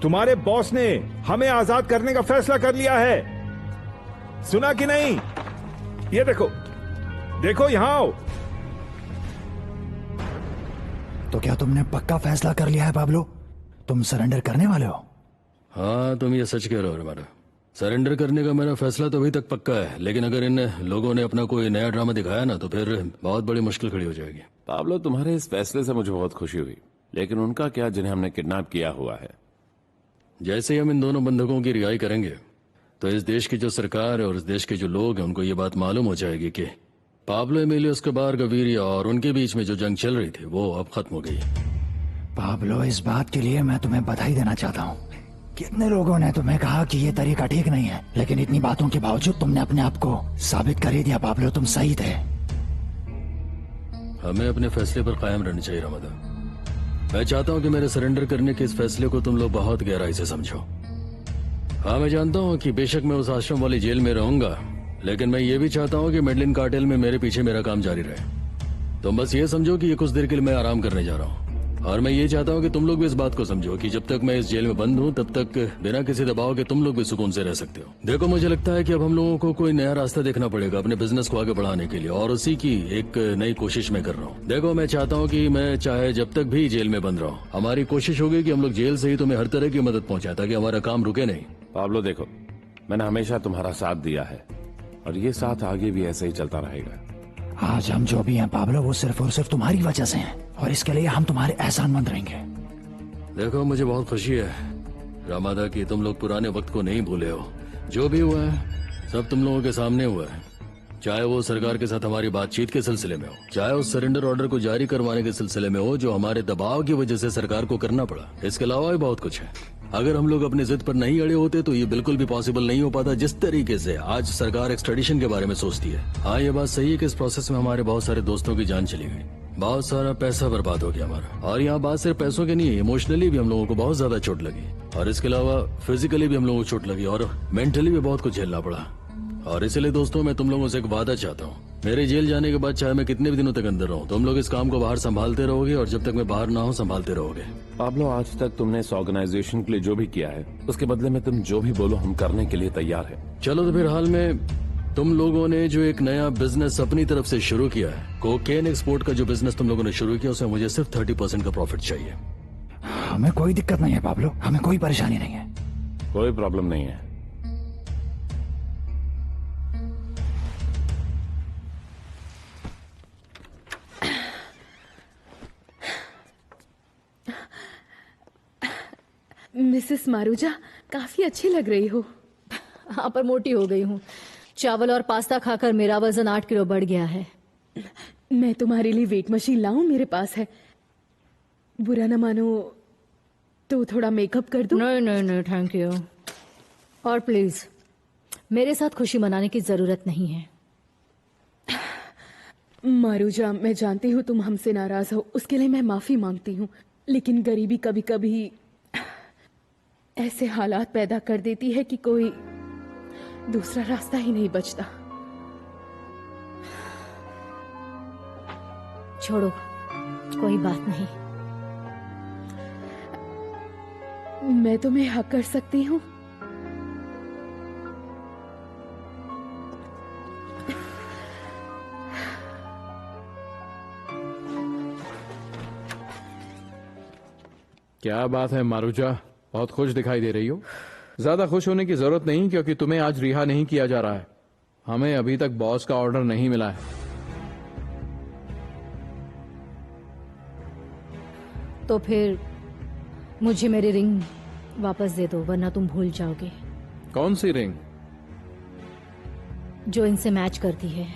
तुम्हारे बॉस ने हमें आजाद करने का फैसला कर लिया है। सुना कि नहीं? ये देखो, देखो यहाँ आओ। तो क्या तुमने पक्का फैसला कर लिया है पाब्लो? तुम सरेंडर करने वाले हो? हाँ, तुम ये सच कह रहे हो हमारा। सरेंडर करने का मेरा फैसला तो अभी तक पक्का है, लेकिन अगर इन लोगों ने अपना कोई नया ड्रामा दिखाया ना तो फिर बहुत बड़ी मुश्किल खड़ी हो जाएगी। पाब्लो, तुम्हारे इस फैसले से मुझे बहुत खुशी हुई, लेकिन उनका क्या जिन्हें हमने किडनैप किया हुआ है? जैसे ही हम इन दोनों बंधकों की रिहाई करेंगे तो इस देश की जो सरकार है और इस देश के जो लोग हैं उनको ये बात मालूम हो जाएगी कि पाब्लो एमिलियो एस्कोबार गवीरिया और उनके बीच में जो जंग चल रही थी वो अब खत्म हो गई। पाब्लो, इस बात के लिए मैं तुम्हें बधाई देना चाहता हूँ। कितने लोगों ने तुम्हें कहा कि ये तरीका ठीक नहीं है, लेकिन इतनी बातों के बावजूद तुमने अपने आप को साबित कर ही दिया। पाब्लो, तुम सही थे। हमें अपने फैसले पर कायम रहना चाहिए रमदा। मैं चाहता हूँ कि मेरे सरेंडर करने के इस फैसले को तुम लोग बहुत गहराई से समझो। हाँ, मैं जानता हूँ कि बेशक मैं उस आश्रम वाली जेल में रहूंगा, लेकिन मैं ये भी चाहता हूँ कि मेडलिन कार्टेल में मेरे पीछे मेरा काम जारी रहे। तुम बस ये समझो कि ये कुछ देर के लिए मैं आराम करने जा रहा हूँ, और मैं ये चाहता हूँ कि तुम लोग भी इस बात को समझो कि जब तक मैं इस जेल में बंद हूँ तब तक बिना किसी दबाव के तुम लोग भी सुकून से रह सकते हो। देखो, मुझे लगता है कि अब हम लोगों को कोई नया रास्ता देखना पड़ेगा अपने बिजनेस को आगे बढ़ाने के लिए, और उसी की एक नई कोशिश मैं कर रहा हूँ। देखो, मैं चाहता हूँ कि मैं चाहे जब तक भी जेल में बंद रहा हूँ, हमारी कोशिश होगी कि हम लोग जेल से ही तुम्हें हर तरह की मदद पहुँचाए ताकि हमारा काम रुके नहीं। पाब्लो, देखो, मैंने हमेशा तुम्हारा साथ दिया है और ये साथ आगे भी ऐसे ही चलता रहेगा। आज हम जो भी हैं पाब्लो, वो सिर्फ और सिर्फ तुम्हारी वजह से हैं, और इसके लिए हम तुम्हारे एहसानमंद रहेंगे। देखो, मुझे बहुत खुशी है रामादा कि तुम लोग पुराने वक्त को नहीं भूले हो। जो भी हुआ है सब तुम लोगों के सामने हुआ है, चाहे वो सरकार के साथ हमारी बातचीत के सिलसिले में हो, चाहे उस सरेंडर ऑर्डर को जारी करवाने के सिलसिले में हो जो हमारे दबाव की वजह से सरकार को करना पड़ा। इसके अलावा भी बहुत कुछ है। अगर हम लोग अपनी जिद पर नहीं अड़े होते तो ये बिल्कुल भी पॉसिबल नहीं हो पाता जिस तरीके से आज सरकार एक्सट्रेडिशन के बारे में सोचती है। हाँ, ये बात सही है कि इस प्रोसेस में हमारे बहुत सारे दोस्तों की जान चली गई, बहुत सारा पैसा बर्बाद हो गया हमारा। और यहाँ बात सिर्फ पैसों की नहीं है, इमोशनली भी हम लोगों को बहुत ज्यादा चोट लगी, और इसके अलावा फिजिकली भी हम लोगों को चोट लगी, और मेंटली भी बहुत कुछ झेलना पड़ा। और इसलिए दोस्तों, मैं तुम लोगों से एक वादा चाहता हूँ, मेरे जेल जाने के बाद चाहे मैं कितने भी दिनों तक अंदर रहूं, तुम लोग इस काम को बाहर संभालते रहोगे, और जब तक मैं बाहर ना हूं संभालते रहोगे। पाब्लो, आज तक तुमने इस ऑर्गेनाइजेशन के लिए जो भी किया है उसके बदले में तुम जो भी बोलो हम करने के लिए तैयार है। चलो तो फिर हाल में तुम लोगों ने जो एक नया बिजनेस अपनी तरफ से शुरू किया है, कोकेन एक्सपोर्ट का जो बिजनेस तुम लोगों ने शुरू किया, उसमें मुझे सिर्फ 30% का प्रॉफिट चाहिए। हमें कोई दिक्कत नहीं है पाब्लो, हमें कोई परेशानी नहीं है। कोई प्रॉब्लम नहीं है। मिसेस मारूजा, काफी अच्छी लग रही हो। हाँ, पर मोटी हो गई हूँ। चावल और पास्ता खाकर मेरा वजन 8 किलो बढ़ गया है। मैं तुम्हारे लिए वेट मशीन लाऊं, मेरे पास है। बुरा न मानो तो थोड़ा मेकअप कर दूं? नहीं नहीं नहीं, थैंक यू। और प्लीज मेरे साथ खुशी मनाने की जरूरत नहीं है। मारूजा, मैं जानती हूँ तुम हमसे नाराज हो, उसके लिए मैं माफी मांगती हूँ, लेकिन गरीबी कभी कभी ऐसे हालात पैदा कर देती है कि कोई दूसरा रास्ता ही नहीं बचता। छोड़ो, कोई बात नहीं। मैं तुम्हें हक कर सकती हूँ? क्या बात है मारूजा, बहुत खुश दिखाई दे रही हो। ज्यादा खुश होने की जरूरत नहीं, क्योंकि तुम्हें आज रिहा नहीं किया जा रहा है। हमें अभी तक बॉस का ऑर्डर नहीं मिला है। तो फिर मुझे मेरी रिंग वापस दे दो, वरना तुम भूल जाओगे। कौन सी रिंग? जो इनसे मैच करती है,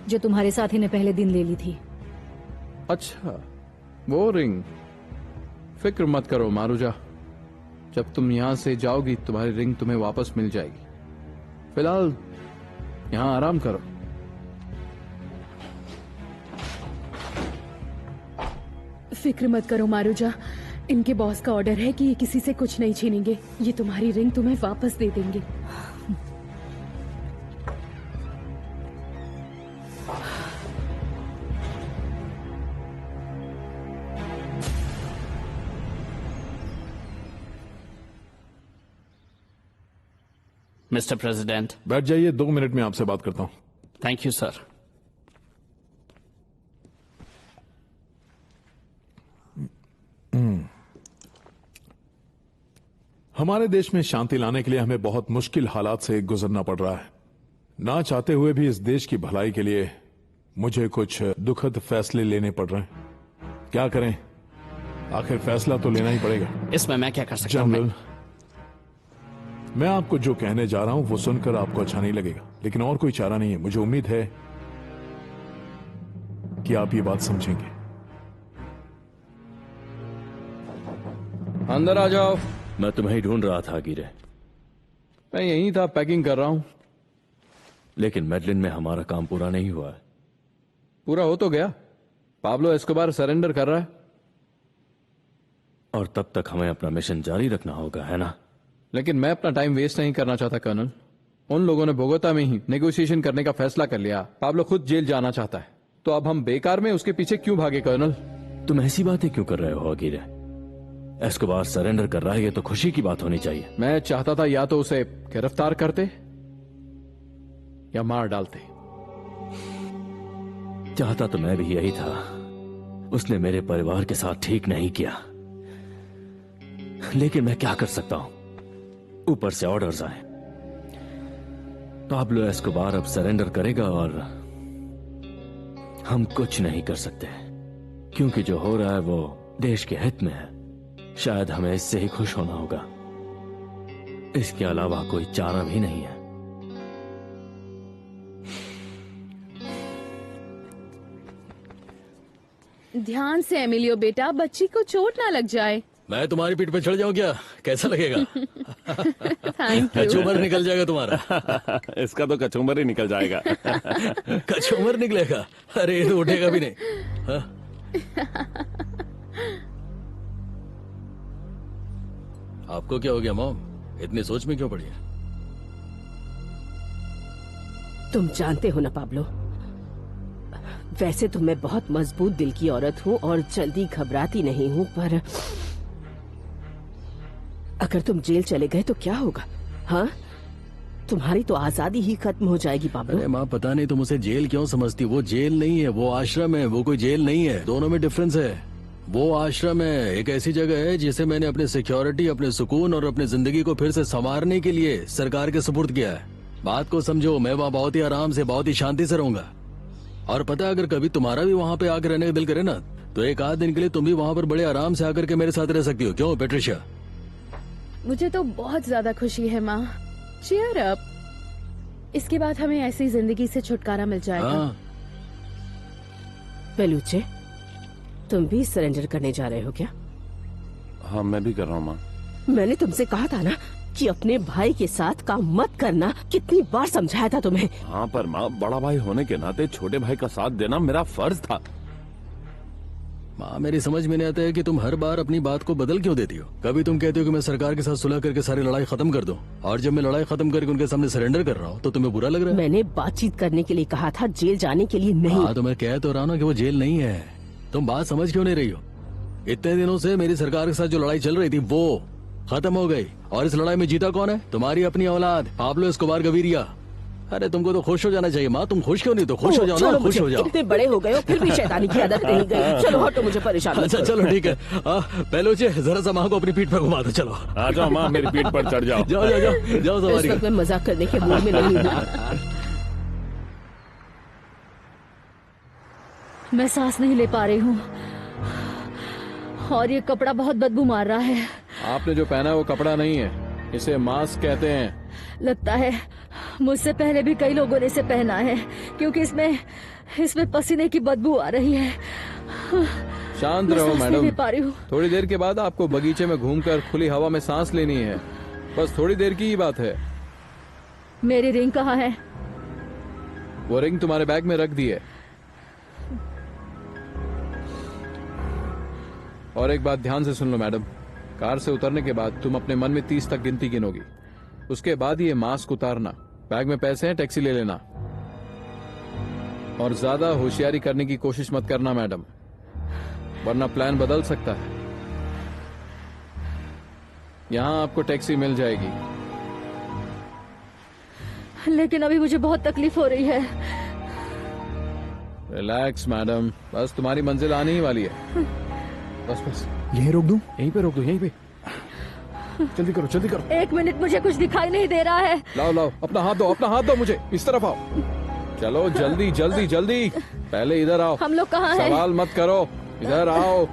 जो तुम्हारे साथी ने पहले दिन ले ली थी। अच्छा, वो रिंग। फिक्र मत करो मारूजा, जब तुम यहां से जाओगी तुम्हारी रिंग तुम्हें वापस मिल जाएगी। फिलहाल यहां आराम करो। फिक्र मत करो मारूजा, इनके बॉस का ऑर्डर है कि ये किसी से कुछ नहीं छीनेंगे। ये तुम्हारी रिंग तुम्हें वापस दे देंगे। Mister president. बैठ जाइए, 2 मिनट में आपसे बात करता हूं। Thank you sir. हमारे देश में शांति लाने के लिए हमें बहुत मुश्किल हालात से गुजरना पड़ रहा है। ना चाहते हुए भी इस देश की भलाई के लिए मुझे कुछ दुखद फैसले लेने पड़ रहे हैं। क्या करें, आखिर फैसला तो लेना ही पड़ेगा। इसमें मैं क्या कर सकता हूं? जनरल, मैं आपको जो कहने जा रहा हूं वो सुनकर आपको अच्छा नहीं लगेगा, लेकिन और कोई चारा नहीं है। मुझे उम्मीद है कि आप ये बात समझेंगे। अंदर आ जाओ। मैं तुम्हें ही ढूंढ रहा था गिरे। मैं यहीं था, पैकिंग कर रहा हूं। लेकिन मेडलिन में हमारा काम पूरा नहीं हुआ है। पूरा हो तो गया। पाब्लो एस्कोबार सरेंडर कर रहा है। और तब तक हमें अपना मिशन जारी रखना होगा, है ना? लेकिन मैं अपना टाइम वेस्ट नहीं करना चाहता कर्नल। उन लोगों ने बोगोता में ही नेगोशिएशन करने का फैसला कर लिया। पाब्लो खुद जेल जाना चाहता है, तो अब हम बेकार में उसके पीछे क्यों भागे कर्नल? तुम ऐसी बातें क्यों कर रहे हो अकीरे? एस्कोबार सरेंडर कर रहा है, ये तो खुशी की बात होनी चाहिए। मैं चाहता था या तो उसे गिरफ्तार करते या मार डालते। चाहता तो मैं भी यही था। उसने मेरे परिवार के साथ ठीक नहीं किया, लेकिन मैं क्या कर सकता हूं? ऊपर से ऑर्डर्स आए। पाब्लो एस्कोबार अब सरेंडर करेगा और हम कुछ नहीं कर सकते, क्योंकि जो हो रहा है वो देश के हित में है। शायद हमें इससे ही खुश होना होगा, इसके अलावा कोई चारा भी नहीं है। ध्यान से एमिलियो बेटा, बच्ची को चोट ना लग जाए। मैं तुम्हारी पीठ पे चढ़ जाऊं क्या? कैसा लगेगा? Thank you. कचूमर निकल जाएगा तुम्हारा। इसका तो कचूमर ही निकल जाएगा। कचूमर निकलेगा? अरे ये तो उठेगा भी नहीं। हाँ? आपको क्या हो गया मॉम? इतनी सोच में क्यों पड़ी है? तुम जानते हो ना पाब्लो, वैसे तो मैं बहुत मजबूत दिल की औरत हूँ और जल्दी घबराती नहीं हूँ, पर अगर तुम जेल चले गए तो क्या होगा? हाँ, तुम्हारी तो आजादी ही खत्म हो जाएगी पाब्लो। अरे माँ, पता नहीं तुम उसे जेल क्यों समझती। वो जेल नहीं है, वो आश्रम है। वो कोई जेल नहीं है, दोनों में डिफरेंस है। वो आश्रम है, एक ऐसी जगह है जिसे मैंने अपने सिक्योरिटी, अपने सुकून और अपनी जिंदगी को फिर से संवारने के लिए सरकार के सुपुर्द किया है। बात को समझो, मैं वहाँ बहुत ही आराम से, बहुत ही शांति से रहूंगा। और पता है, अगर कभी तुम्हारा भी वहाँ पे आकर रहने का दिल करे ना, तो एक आध दिन के लिए तुम भी वहाँ पर बड़े आराम से आकर के मेरे साथ रह सकती हो। क्यों पेट्रिशिया? मुझे तो बहुत ज्यादा खुशी है माँ। Cheer up. इसके बाद हमें ऐसी जिंदगी से छुटकारा मिल जाएगा। हाँ। पेलुचे, तुम भी सरेंडर करने जा रहे हो क्या? हाँ, मैं भी कर रहा हूँ माँ। मैंने तुमसे कहा था ना कि अपने भाई के साथ काम मत करना। कितनी बार समझाया था तुम्हें? हाँ, पर माँ, बड़ा भाई होने के नाते छोटे भाई का साथ देना मेरा फर्ज था। माँ, मेरी समझ में नहीं आता है कि तुम हर बार अपनी बात को बदल क्यों देती हो। कभी तुम कहते हो कि मैं सरकार के साथ सुलह करके सारी लड़ाई खत्म कर दूं, और जब मैं लड़ाई खत्म करके उनके सामने सरेंडर कर रहा हूँ तो तुम्हें बुरा लग रहा है। मैंने बातचीत करने के लिए कहा था, जेल जाने के लिए नहीं। हाँ, तो मैं कह तो रहा हूँ कि वो जेल नहीं है। तुम बात समझ क्यों नहीं रही हो? इतने दिनों से मेरी सरकार के साथ जो लड़ाई चल रही थी वो खत्म हो गई, और इस लड़ाई में जीता कौन है? तुम्हारी अपनी औलाद पाब्लो एस्कोबार गवीरिया। अरे तुमको तो खुश हो जाना चाहिए माँ। तुम खुश क्यों नहीं? तो खुश हो जाओ ना, खुश हो जाओ। इतने बड़े हो गए हो फिर भी शैतानी की आदत नहीं गई। चलो हटो, मुझे परेशान मत अच्छा करो। चलो ठीक है। पहलोचे, जरा सा माँ को अपनी पीठ पर घुमा दो। चलो आ जाओ माँ, मेरी पीठ पर चढ़ जाओ। जाओ जाओ जाओ जाओ इस सवारी वक्त मैं मजाक करने के मूड में नहीं हूँ। मैं सांस नहीं ले पा रही हूँ और ये कपड़ा बहुत बदबू मार रहा है। आपने जो पहना है वो कपड़ा नहीं है, इसे मास्क कहते हैं। लगता है मुझसे पहले भी कई लोगों ने इसे पहना है, क्योंकि इसमें पसीने की बदबू आ रही है। शांत मैं रहो सांस नहीं ले मैडम। पा रही हूँ। थोड़ी देर के बाद आपको बगीचे में घूमकर खुली हवा में सांस लेनी है। बस थोड़ी देर की ही बात है। मेरी रिंग कहाँ है? वो रिंग तुम्हारे बैग में रख दी है। और एक बात ध्यान से सुन लो मैडम, कार से उतरने के बाद तुम अपने मन में 30 तक गिनती गिनोगी। उसके बाद ये मास्क उतारना, बैग में पैसे हैं, टैक्सी ले लेना, और ज्यादा होशियारी करने की कोशिश मत करना मैडम, वरना प्लान बदल सकता है। यहां आपको टैक्सी मिल जाएगी। लेकिन अभी मुझे बहुत तकलीफ हो रही है। रिलैक्स मैडम, बस तुम्हारी मंजिल आने ही वाली है। बस बस यहीं रोक दूं? यहीं पे रोक दो, यहीं पे। जल्दी करो, जल्दी करो। 1 मिनट, मुझे कुछ दिखाई नहीं दे रहा है। लाओ लाओ, अपना हाथ दो, अपना हाथ दो मुझे। इस तरफ आओ। चलो जल्दी जल्दी जल्दी, पहले इधर आओ। हम लोग कहाँ हैं? सवाल मत करो, इधर आओ।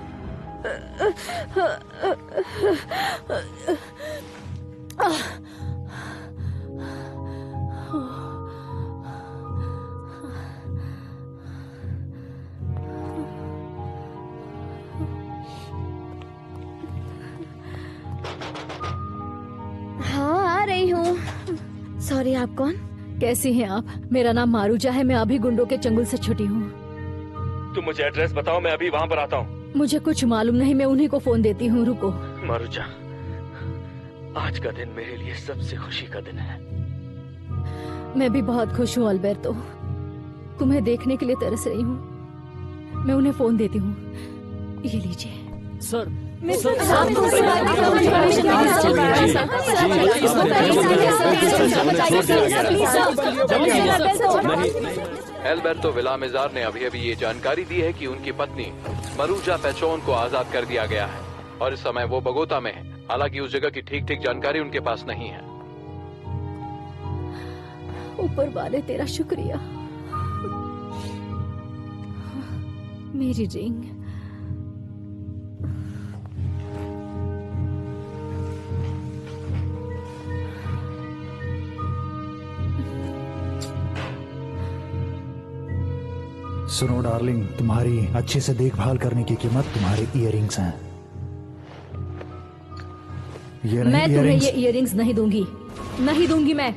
हाँ, आ रही हूँ। सॉरी, आप कौन? कैसी हैं आप? मेरा नाम मारूजा है, मैं अभी गुंडों के चंगुल से छुटी हूँ। तुम मुझे एड्रेस बताओ, मैं अभी वहाँ पर आता हूँ। मुझे कुछ मालूम नहीं, मैं उन्हीं को फोन देती हूँ, रुको। मारूजा, आज का दिन मेरे लिए सबसे खुशी का दिन है। मैं भी बहुत खुश हूँ अल्बर्टो, तुम्हें देखने के लिए तरस रही हूँ। मैं उन्हें फोन देती हूँ, ये लीजिए। सर एल्बर्टो विलामेजार ने अभी अभी ये जानकारी दी है कि उनकी पत्नी मरूजा पैचोन को आजाद कर दिया गया है और इस समय वो बगोता में है। हालांकि उस जगह की ठीक ठीक जानकारी उनके पास नहीं है। ऊपर वाले तेरा शुक्रिया। मेरी रिंग। सुनो डार्लिंग, तुम्हारी अच्छे से देखभाल करने की कीमत तुम्हारे इयररिंग्स हैं। ये नहीं मैं तुम्हें earrings। ये इयररिंग्स नहीं दूंगी, नहीं दूंगी मैं।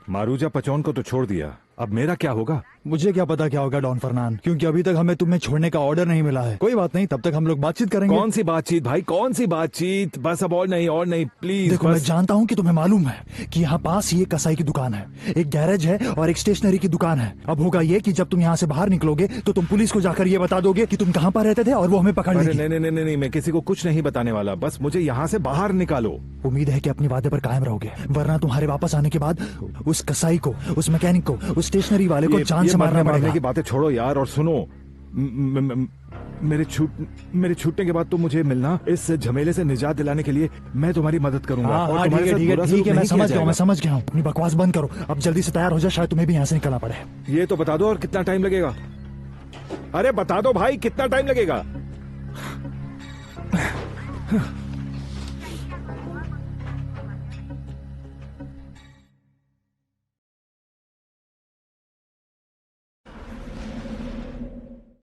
मारूजा पचौन को तो छोड़ दिया, अब मेरा क्या होगा? मुझे क्या पता क्या होगा डॉन फर्नान, क्योंकि अभी तक हमें तुम्हें छोड़ने का ऑर्डर नहीं मिला है। कोई बात नहीं, तब तक हम लोग बातचीत करेंगे। कौन सी बातचीत भाई, कौन सी बातचीत? बस अब और नहीं प्लीज। देखो मैं जानता हूँ कि तुम्हें मालूम है कि यहाँ पास ही एक कसाई की दुकान है, एक गैरेज है और एक स्टेशनरी की दुकान है। अब होगा ये कि जब तुम यहाँ से बाहर निकलोगे तो तुम पुलिस को जाकर ये बता दोगे कि तुम कहाँ पर रहते थे और वो हमें पकड़ लेगी। नहीं, मैं किसी को कुछ नहीं बताने वाला, बस मुझे यहाँ से बाहर निकालो। उम्मीद है कि अपनी वादे पर कायम रहोगे, वरना तुम्हारे वापस आने के बाद उस कसाई को, उस मैकेनिक को, उस स्टेशनरी वाले को जान से मारना पड़ेगा। की बातें छोड़ो यार, और सुनो, मेरे छूटने के बाद तो मुझे मिलना। इस झमेले से निजात दिलाने के लिए मैं तुम्हारी मदद करूंगा। हाँ, ठीक है, मैं समझ गया हूँ। अपनी बकवास बंद करो, अब जल्दी से तैयार हो जाए, शायद तुम्हें भी यहाँ से निकलना पड़े। ये तो बता दो और कितना टाइम लगेगा? अरे बता दो भाई, कितना टाइम लगेगा?